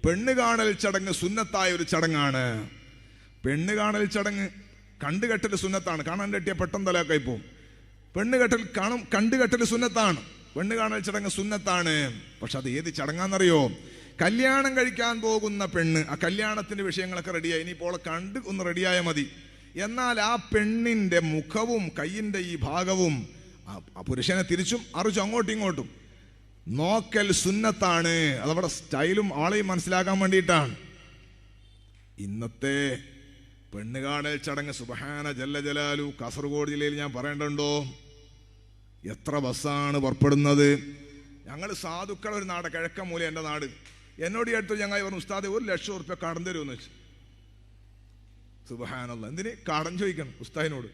പെണ്ണ് കാണൽ ചടങ്ങ് സുന്നത്തായ ഒരു ചടങ്ങാണ്. പെണ്ണ് കാണൽ ചടങ്ങ്, കണ്ടുകെട്ടൽ സുന്നത്താണ്. കാണാൻ കെട്ടിയ പെട്ടെന്ന് തലക്കായി പോവും. പെണ്ണ് കണ്ടുകെട്ടൽ സുന്നത്താണ്. പെണ്ണ് കാണൽ ചടങ്ങ് സുന്നത്താണ്. പക്ഷെ അത് ഏത് ചടങ്ങാന്നറിയോ? കല്യാണം കഴിക്കാൻ പോകുന്ന പെണ്ണ്, ആ കല്യാണത്തിന്റെ വിഷയങ്ങളൊക്കെ റെഡിയായി, ഇനിയിപ്പോൾ കണ്ട് ഒന്ന് റെഡിയായാൽ മതി. എന്നാൽ ആ പെണ്ണിന്റെ മുഖവും കയ്യിന്റെ ഈ ഭാഗവും ആ പുരുഷനെ തിരിച്ചും അറിച്ചും അങ്ങോട്ടും ഇങ്ങോട്ടും നോക്കൽ സുന്നത്താണ്. അതവിടെ സ്റ്റൈലും ആളെയും മനസ്സിലാക്കാൻ വേണ്ടിയിട്ടാണ്. ഇന്നത്തെ പെണ്ണ് കാണൽ ചടങ്ങ് സുബ്ഹാന ജല്ല ജലാലു കാസർഗോഡ് ജില്ലയിൽ ഞാൻ പറയേണ്ടതുണ്ടോ? എത്ര ബസ്സാണ് പുറപ്പെടുന്നത്. ഞങ്ങൾ സാധുക്കൾ ഒരു നാട്, കിഴക്കമൂല എൻ്റെ നാട്. എന്നോട് ഈ അടുത്ത് ഞങ്ങൾ പറഞ്ഞു, ഉസ്താദെ 1,00,000 ഉറുപ്പ്യ കടം തരുമെന്ന് വെച്ചു. സുബ്ഹാനല്ലാഹ്, എന്തിന് കടം ചോദിക്കണം ഉസ്താദിനോട്?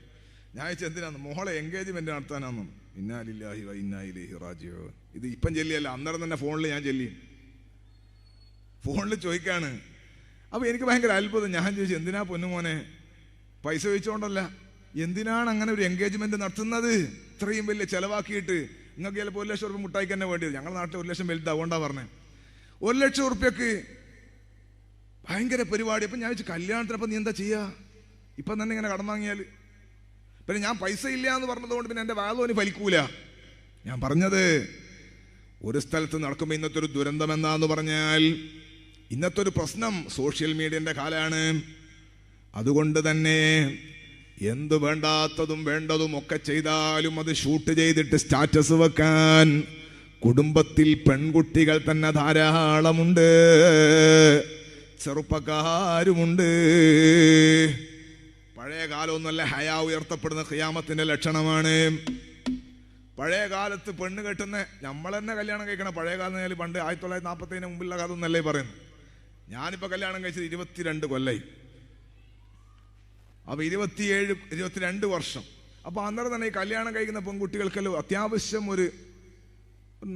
ഞാൻ ചോദിച്ചു എന്തിനാന്ന്? മോളെ എൻഗേജ്മെന്റ് നടത്താനാന്നു. ഇന്നാ ലില്ലാഹി വ ഇന്നാ ഇലൈഹി റാജിഊൻ. ഇത് ഇപ്പം ചെല്ലിയല്ല, അന്നേരം തന്നെ ഫോണിൽ ഞാൻ ചെല്ലി, ഫോണിൽ ചോദിക്കാണ്. അപ്പോൾ എനിക്ക് ഭയങ്കര അത്ഭുതം. ഞാൻ ചോദിച്ചു, എന്തിനാ പൊന്നുമോനെ? പൈസ ചോദിച്ചോണ്ടല്ല, എന്തിനാണ് അങ്ങനെ ഒരു എൻഗേജ്മെന്റ് നടത്തുന്നത്? ഇത്രയും വലിയ ചെലവാക്കിയിട്ട് നിങ്ങൾക്ക് ചിലപ്പോൾ 1,00,000 ഉറുപ്പ്യ മുട്ടായിക്ക് തന്നെ വേണ്ടിയത്. ഞങ്ങളുടെ നാട്ടിൽ 1,00,000 വലുതാ, അതുകൊണ്ടാ പറഞ്ഞത്. 1,00,000 ഉറുപ്പ്യക്ക് ഭയങ്കര പരിപാടി. അപ്പം ഞാൻ ചോദിച്ചു, കല്യാണത്തിനപ്പം നീ എന്താ ചെയ്യുക? ഇപ്പം തന്നെ ഇങ്ങനെ കടം വാങ്ങിയാൽ? പിന്നെ ഞാൻ പൈസ ഇല്ല എന്ന് പറഞ്ഞതുകൊണ്ട് പിന്നെ എൻ്റെ വാദോന് ഫലിക്കൂല. ഞാൻ പറഞ്ഞത്, ഒരു സ്ഥലത്ത് നടക്കുമ്പോൾ ഇന്നത്തെ ഒരു ദുരന്തം എന്താന്ന് പറഞ്ഞാൽ, ഇന്നത്തെ ഒരു പ്രശ്നം സോഷ്യൽ മീഡിയന്റെ കാലാണ്. അതുകൊണ്ട് തന്നെ എന്ത് വേണ്ടാത്തതും വേണ്ടതും ഒക്കെ ചെയ്താലും അത് ഷൂട്ട് ചെയ്തിട്ട് സ്റ്റാറ്റസ് വെക്കാൻ കുടുംബത്തിൽ പെൺകുട്ടികൾ തന്നെ ധാരാളമുണ്ട്, ചെറുപ്പക്കാരുമുണ്ട്. പഴയ കാലമൊന്നുമല്ല, ഹയാ ഉയർത്തപ്പെടുന്ന ഖിയാമത്തിന്റെ ലക്ഷണമാണ്. പഴയ കാലത്ത് പെണ്ണ് കെട്ടുന്ന നമ്മൾ തന്നെ കല്യാണം കഴിക്കണം. പഴയ കാലം എന്ന് പണ്ട് 1947 മുമ്പുള്ള കാലം എന്നല്ലേ പറയുന്നത്. ഞാനിപ്പോൾ കല്യാണം കഴിച്ചത് 22 കൊല്ലായി. അപ്പോൾ 22 വർഷം. അപ്പോൾ അന്നേരം തന്നെ ഈ കല്യാണം കഴിക്കുന്ന പെൺകുട്ടികൾക്കെല്ലാം അത്യാവശ്യം ഒരു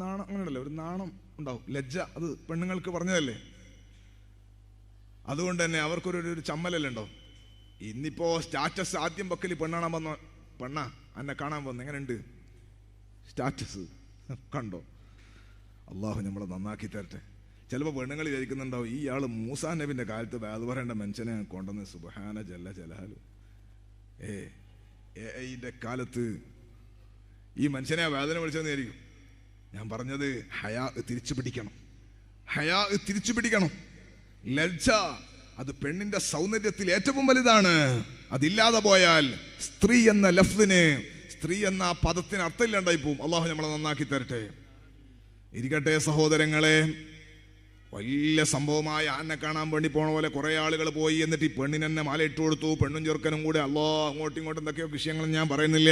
നാണം, അങ്ങനെയല്ലോ, ഒരു നാണം ഉണ്ടാവും, ലജ്ജ. അത് പെണ്ണുങ്ങൾക്ക് പറഞ്ഞതല്ലേ. അതുകൊണ്ട് തന്നെ അവർക്കൊരു ചമ്മലല്ലേ ഉണ്ടാവും. ഇന്നിപ്പോൾ സ്റ്റാറ്റസ് ആദ്യം വെക്കൽ പെണ്ണാണാൻ വന്ന പെണ്ണാ എന്നെ കാണാൻ വന്നു, എങ്ങനെയുണ്ട് സ്റ്റാറ്റസ് കണ്ടോ? അള്ളാഹു നമ്മളെ നന്നാക്കി തരട്ടെ. ചിലപ്പോൾ പെണ്ണുങ്ങൾ വിചാരിക്കുന്നുണ്ടാവും, ഈ ആൾ മൂസാ നബിന്റെ കാലത്ത് വേദ പറയേണ്ട മനുഷ്യനെ കൊണ്ടുവന്ന് സുബ്ഹാന ജല്ല ജലാലു. ഇതിന്റെ കാലത്ത് ഈ മനുഷ്യനെ വേദന വിളിച്ചെന്ന് വിചാരിക്കും. ഞാൻ പറഞ്ഞത് ഹയാ തിരിച്ചു പിടിക്കണം, ഹയാ തിരിച്ചു പിടിക്കണം. ലജ്ജ അത് പെണ്ണിന്റെ സൗന്ദര്യത്തിൽ ഏറ്റവും വലുതാണ്. അതില്ലാതെ പോയാൽ സ്ത്രീ എന്ന ലഫ്ദിന്, സ്ത്രീ എന്ന പദത്തിന് അർത്ഥമില്ലാണ്ടായി പോവും. അള്ളാഹു നമ്മളെ നന്നാക്കി തരട്ടെ. ഇരിക്കട്ടെ സഹോദരങ്ങളെ, വലിയ സംഭവമായ ആനെ കാണാൻ വേണ്ടി പോണ പോലെ കുറെ ആളുകൾ പോയി. എന്നിട്ട് ഈ പെണ്ണിനെന്നെ മാല ഇട്ട് കൊടുത്തു, പെണ്ണും ചെറുക്കനും കൂടെ. അങ്ങോട്ടും ഇങ്ങോട്ടും എന്തൊക്കെയോ വിഷയങ്ങൾ ഞാൻ പറയുന്നില്ല.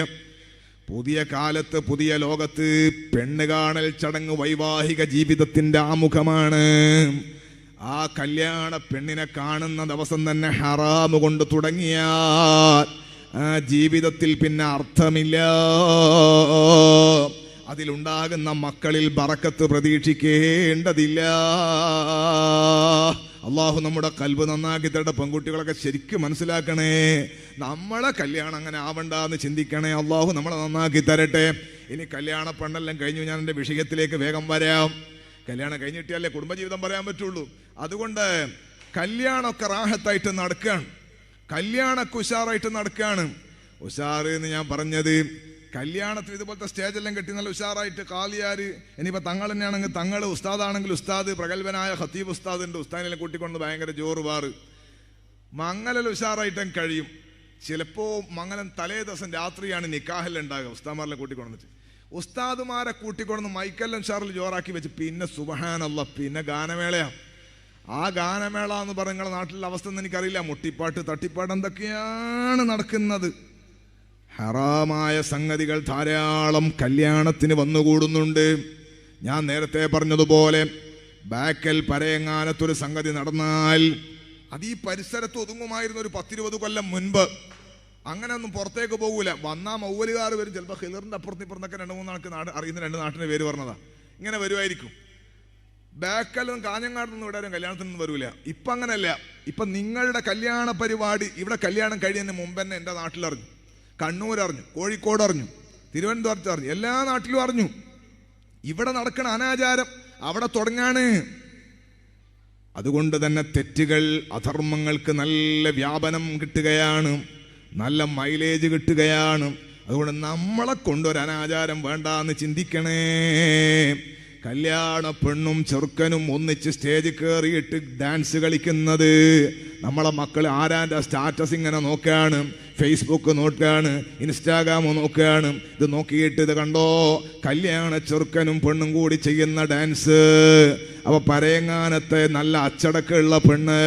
പുതിയ കാലത്ത്, പുതിയ ലോകത്ത് പെണ്ണ് കാണൽ ചടങ്ങ് വൈവാഹിക ജീവിതത്തിന്റെ ആമുഖമാണ്. ആ കല്യാണ പെണ്ണിനെ കാണുന്ന ദിവസം തന്നെ ഹറാമ് കൊണ്ട് തുടങ്ങിയാൽ ആ ജീവിതത്തിൽ പിന്നെ അർത്ഥമില്ല. അതിലുണ്ടാകുന്ന മക്കളിൽ ബറക്കത്ത് പ്രതീക്ഷിക്കേണ്ടതില്ല. അള്ളാഹു നമ്മുടെ കൽബ് നന്നാക്കി തരട്ടെ. പെൺകുട്ടികളൊക്കെ ശരിക്കും മനസ്സിലാക്കണേ, നമ്മളെ കല്യാണം അങ്ങനെ ആവണ്ടെന്ന് ചിന്തിക്കണേ. അള്ളാഹു നമ്മളെ നന്നാക്കി തരട്ടെ. ഇനി കല്യാണ പെണ്ണെല്ലാം കഴിഞ്ഞു, ഞാൻ എൻ്റെ വിഷയത്തിലേക്ക് വേഗം വരാം. കല്യാണം കഴിഞ്ഞിട്ടല്ലേ കുടുംബജീവിതം പറയാൻ പറ്റുള്ളൂ. അതുകൊണ്ട് കല്യാണമൊക്കെ റാഹത്തായിട്ട് നടക്കുകയാണ്, കല്യാണമൊക്കെ ഉഷാറായിട്ട് നടക്കുകയാണ്. ഉഷാറ് എന്ന് ഞാൻ പറഞ്ഞത്, കല്യാണത്തിൽ ഇതുപോലത്തെ സ്റ്റേജെല്ലാം കെട്ടി നല്ല ഉഷാറായിട്ട് കാലിയാര്, ഇനിയിപ്പോൾ തങ്ങൾ തന്നെയാണെങ്കിൽ തങ്ങൾ, ഉസ്താദാണെങ്കിൽ ഉസ്താദ്, പ്രഗത്ഭനായ ഖത്തീബ് ഉസ്താദ് ഉണ്ട്, ഉസ്താദിനെല്ലാം കൂട്ടിക്കൊണ്ട് ഭയങ്കര ജോറ് വാറ്, മംഗലെല്ലാം ഉഷാറായിട്ടും കഴിയും. ചിലപ്പോൾ മംഗലം തലേ ദിവസം രാത്രിയാണ് നിക്കാഹെല്ലാം ഉണ്ടാകുക. ഉസ്താദ്മാരെല്ലാം കൂട്ടിക്കൊണ്ടിട്ട് ഉസ്താദുമാരെ കൂട്ടിക്കൊണ്ടു മൈക്കെല്ലാം ഉഷാറിൽ ജോറാക്കി വെച്ച് പിന്നെ സുബ്ഹാനല്ലാഹ്, പിന്നെ ഗാനമേളയാണ്. ആ ഗാനമേള എന്ന് പറഞ്ഞ നിങ്ങളുടെ നാട്ടിലെ അവസ്ഥ ഒന്നും എനിക്കറിയില്ല. മുട്ടിപ്പാട്ട്, തട്ടിപ്പാട്ട് എന്തൊക്കെയാണ് നടക്കുന്നത്. ഹറാമായ സംഗതികൾ ധാരാളം കല്യാണത്തിന് വന്നുകൂടുന്നുണ്ട്. ഞാൻ നേരത്തെ പറഞ്ഞതുപോലെ ബാക്കൽ പരയങ്ങാനത്തൊരു സംഗതി നടന്നാൽ അത് ഈ പരിസരത്ത് ഒതുങ്ങുമായിരുന്നു ഒരു 10-20 കൊല്ലം മുൻപ്. അങ്ങനെ ഒന്നും പുറത്തേക്ക് പോകൂല. വന്നാൽ മൗവലുകാർ വരും. ചിലപ്പോൾ ഹിലറിന്റെ അപ്പുറത്തിപ്പുറത്തൊക്കെ 2-3 ആൾക്ക് അറിയുന്ന 2 നാട്ടിന് പേര് പറഞ്ഞതാ. ഇങ്ങനെ വരുമായിരിക്കും. ബാക്കലും കാഞ്ഞങ്ങാടൊന്നും ഇവിടെ കല്യാണത്തിനൊന്നും വരൂല. ഇപ്പം അങ്ങനെയല്ല. ഇപ്പം നിങ്ങളുടെ കല്യാണ പരിപാടി ഇവിടെ കല്യാണം കഴിയുന്നതിന് മുമ്പ് തന്നെ എൻ്റെ നാട്ടിലറിഞ്ഞു, കണ്ണൂർ അറിഞ്ഞു, കോഴിക്കോട് അറിഞ്ഞു, തിരുവനന്തപുരത്ത് അറിഞ്ഞു, എല്ലാ നാട്ടിലും അറിഞ്ഞു. ഇവിടെ നടക്കണ അനാചാരം അവിടെ തുടങ്ങാണ്. അതുകൊണ്ട് തന്നെ തെറ്റുകൾ, അധർമ്മങ്ങൾക്ക് നല്ല വ്യാപനം കിട്ടുകയാണ്, നല്ല മൈലേജ് കിട്ടുകയാണ്. അതുകൊണ്ട് നമ്മളെ കൊണ്ടൊരു അനാചാരം വേണ്ട എന്ന് ചിന്തിക്കണേ. കല്യാണ പെണ്ണും ചെറുക്കനും ഒന്നിച്ച് സ്റ്റേജിൽ കയറിയിട്ട് ഡാൻസ് കളിക്കുന്നത്, നമ്മളെ മക്കൾ ആരാൻ്റെ സ്റ്റാറ്റസ് ഇങ്ങനെ നോക്കുകയാണ്, ഫേസ്ബുക്ക് നോക്കുകയാണ്, ഇൻസ്റ്റാഗ്രാം നോക്കുകയാണ്. ഇത് നോക്കിയിട്ട് ഇത് കണ്ടോ, കല്യാണ ചെറുക്കനും പെണ്ണും കൂടി ചെയ്യുന്ന ഡാൻസ്. അപ്പൊ പരയങ്ങാനത്തെ നല്ല അച്ചടക്കമുള്ള പെണ്ണ്,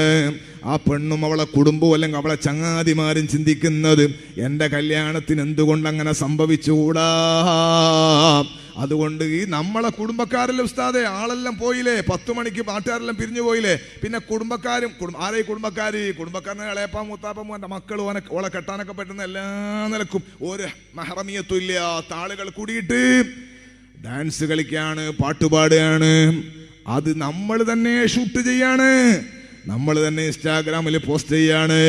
ആ പെണ്ണും അവളെ കുടുംബവും അല്ലെങ്കിൽ അവളെ ചങ്ങാതിമാരും ചിന്തിക്കുന്നത് എൻ്റെ കല്യാണത്തിന് എന്തുകൊണ്ട് അങ്ങനെ സംഭവിച്ചുകൂടാ. അതുകൊണ്ട് ഈ നമ്മളെ കുടുംബക്കാരെല്ലാം ഉസ്താദെ ആളെല്ലാം പോയില്ലേ, 10 മണിക്ക് നാട്ടുകാരെല്ലാം പിരിഞ്ഞു പോയില്ലേ, പിന്നെ കുടുംബക്കാരും ആരെ കുടുംബക്കാരനെ ഇളയപ്പാ മൂത്താപ്പം എൻ്റെ മക്കൾ ഓളെ കെട്ടാനൊക്കെ പറ്റുന്ന എല്ലാ നിലക്കും ഒരു മഹറമിയത്തും ഇല്ലാത്ത ആളുകൾ കൂടിയിട്ട് ഡാൻസ് കളിക്കാണ്, പാട്ടുപാടുകയാണ്. അത് നമ്മൾ തന്നെ ഷൂട്ട് ചെയ്യാണ്, നമ്മൾ തന്നെ ഇൻസ്റ്റാഗ്രാമിൽ പോസ്റ്റ് ചെയ്യാണ്,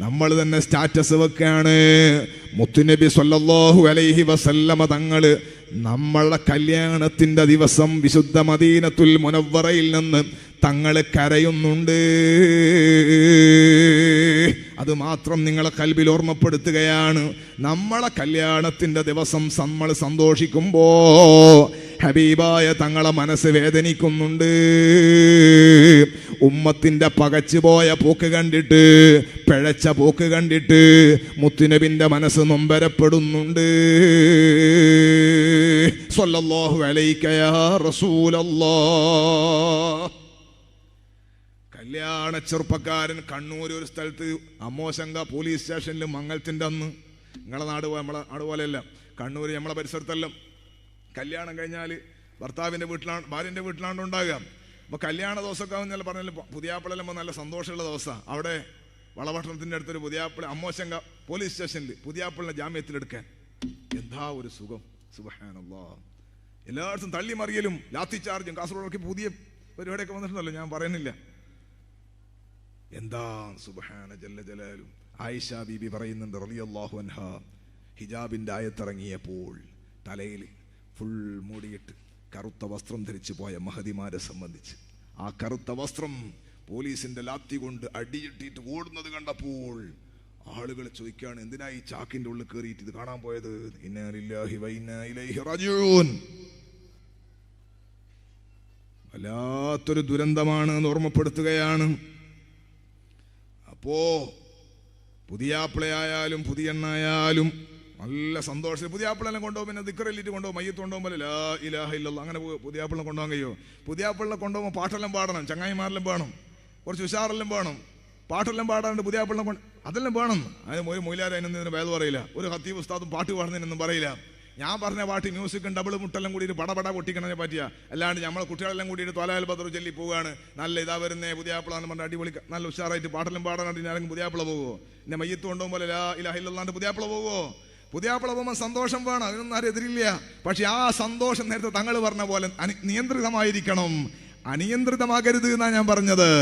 നമ്മൾ തന്നെ സ്റ്റാറ്റസ് വെക്കാണ്. മുത്തുനബി സ്വല്ലല്ലാഹു അലൈഹി വസല്ലമ തങ്ങള് നമ്മളുടെ കല്യാണത്തിന്റെ ദിവസം വിശുദ്ധ മദീനത്തുൽ മുനവ്വറയിൽ നിന്ന് തങ്ങള് കരയുന്നുണ്ട്. അത് മാത്രം നിങ്ങളെ കൽബിൽ ഓർമ്മപ്പെടുത്തുകയാണ്. നമ്മളെ കല്യാണത്തിന്റെ ദിവസം നമ്മൾ സന്തോഷിക്കുമ്പോ ഹബീബായ തങ്ങളെ മനസ്സ് വേദനിക്കുന്നുണ്ട്. ഉമ്മത്തിന്റെ പകച്ചുപോയ പോക്ക് കണ്ടിട്ട്, പിഴച്ച പോക്ക് കണ്ടിട്ട് മുത്തുനബിന്റെ മനസ്സ് നൊമ്പരപ്പെടുന്നുണ്ട്. സ്വല്ലല്ലാഹു അലൈക യാ റസൂലല്ലാഹ്. കല്യാണ ചെറുപ്പക്കാരൻ കണ്ണൂർ ഒരു സ്ഥലത്ത് അമ്മോശങ്ക പോലീസ് സ്റ്റേഷനിൽ മംഗലത്തിന്റെ അന്ന്, നിങ്ങളെ നമ്മളെ നാട് പോലെയല്ല, കണ്ണൂർ നമ്മളെ പരിസരത്തെല്ലാം കല്യാണം കഴിഞ്ഞാൽ ഭർത്താവിൻ്റെ വീട്ടിലാണ്, ഭാര്യൻ്റെ വീട്ടിലാണ് ഉണ്ടാകുക. അപ്പോൾ കല്യാണ ദിവസമൊക്കെ ആവുന്ന പറഞ്ഞാൽ പുതിയാപ്പിളെല്ലാം നല്ല സന്തോഷമുള്ള ദിവസമാണ്. അവിടെ വളപട്ടണത്തിൻ്റെ അടുത്തൊരു പുതിയാപ്പിള അമ്മോശങ്ക പോലീസ് സ്റ്റേഷനിൽ പുതിയാപ്പിളിനെ ജാമ്യത്തിലെടുക്കാൻ എന്താ ഒരു സുഖം, സുബ്ഹാനല്ലാഹ്. എല്ലായിടത്തും തള്ളിമറിയലും ലാത്തി ചാർജും, കാസർഗോഡൊക്കെ പുതിയ പരിപാടിയൊക്കെ വന്നിട്ടുണ്ടല്ലോ, ഞാൻ പറയുന്നില്ല. എന്താ സുബ്ഹാന ജല്ല ജലാലും. ആയിഷ ബീബി പറയുന്നുണ്ട് റളിയല്ലാഹു അൻഹാ, ഹിജാബിൻ്റെ ആയത്തിറങ്ങിയപ്പോൾ തലയിൽ ഫുൾ മൂടിയിട്ട് കറുത്ത വസ്ത്രം ധരിച്ചു പോയ മഹദിമാരെ സംബന്ധിച്ച് ആ കറുത്ത വസ്ത്രം പോലീസിന്റെ ലാത്തി കൊണ്ട് അടിയിട്ടിട്ട് ഓടുന്നത് കണ്ടപ്പോൾ ആളുകൾ ചോദിക്കുകയാണ്, എന്തിനാ ഈ ചാക്കിന്റെ ഉള്ളിൽ കയറിയിട്ട് ഇത് കാണാൻ പോയത്? ഇന്നാ ലില്ലാഹി വ ഇന്നാ ഇലൈഹി റാജിഊൻ. വല്ലാത്തൊരു ദുരന്തമാണ് എന്ന് ഓർമ്മപ്പെടുത്തുകയാണ്. അപ്പോ പുതിയാപ്പിളയായാലും പുതിയെണ്ണായാലും നല്ല സന്തോഷം. പുതിയാപ്പിളെല്ലാം കൊണ്ടുപോകും, പിന്നെ ദിക്റെല്ലിട്ട് കൊണ്ടുപോകും, മയ്യത്ത് കൊണ്ടുപോകുമ്പോൾ ലാ ഇലാഹ ഇല്ലല്ലാഹ് അങ്ങനെ പുതിയാപ്പിളിനെ കൊണ്ടുപോകാൻ കഴിയുമോ? പുതിയാപ്പിളിനെ കൊണ്ടുപോകുമ്പോൾ പാട്ടെല്ലാം പാടണം, ചങ്ങായിമാരെല്ലാം വേണം, കുറച്ച് ഉഷാറെല്ലാം വേണം, പാട്ടെല്ലാം പാടാറുണ്ട് പുതിയാപ്പിളിനെ കൊണ്ട്, അതെല്ലാം വേണം. അതിന് ഒരു മൊയിലാർ അതിനൊന്നും ഭേദം പറയില്ല, ഒരു ഖത്തീബ് ഉസ്താദും പാട്ട് പാടുന്നതിനൊന്നും പറയില്ല. ഞാൻ പറഞ്ഞ പാട്ട് മ്യൂസിക്കും ഡബിൾ മുട്ടെല്ലാം കൂടിയിട്ട് പടപട പൊട്ടിക്കണതിനെ പറ്റിയ, അല്ലാണ്ട് നമ്മളെ കുട്ടികളെല്ലാം കൂടിയിട്ട് ത്വലാൽ ബദർ ചൊല്ലി പോവുകയാണ്, നല്ല ഇതാ വരുന്നേ പുതിയാപ്പിളാന്ന് പറഞ്ഞ അടിപൊളി നല്ല ഉഷാറായിട്ട് പാട്ടെല്ലാം പാടാനായിട്ട് ഞാനെങ്കിലും പുതിയാപ്പിള പോകുമോ? എന്നെ മയ്യത്ത് കൊണ്ടുപോകുമ്പോൾ ലാ ഇലാഹ ഇല്ലല്ലാഹ് പുതിയാപ്പിള പോകുമോ? പുതിയാപ്പിള പോകുമ്പോൾ സന്തോഷം വേണം, അതിനൊന്നും ആരും എതിരില്ല. പക്ഷെ ആ സന്തോഷം നേരത്തെ തങ്ങൾ പറഞ്ഞ പോലെ നിയന്ത്രിതമായിരിക്കണം, അനിയന്ത്രിതമാകരുത് എന്നാണ് ഞാൻ പറഞ്ഞത്.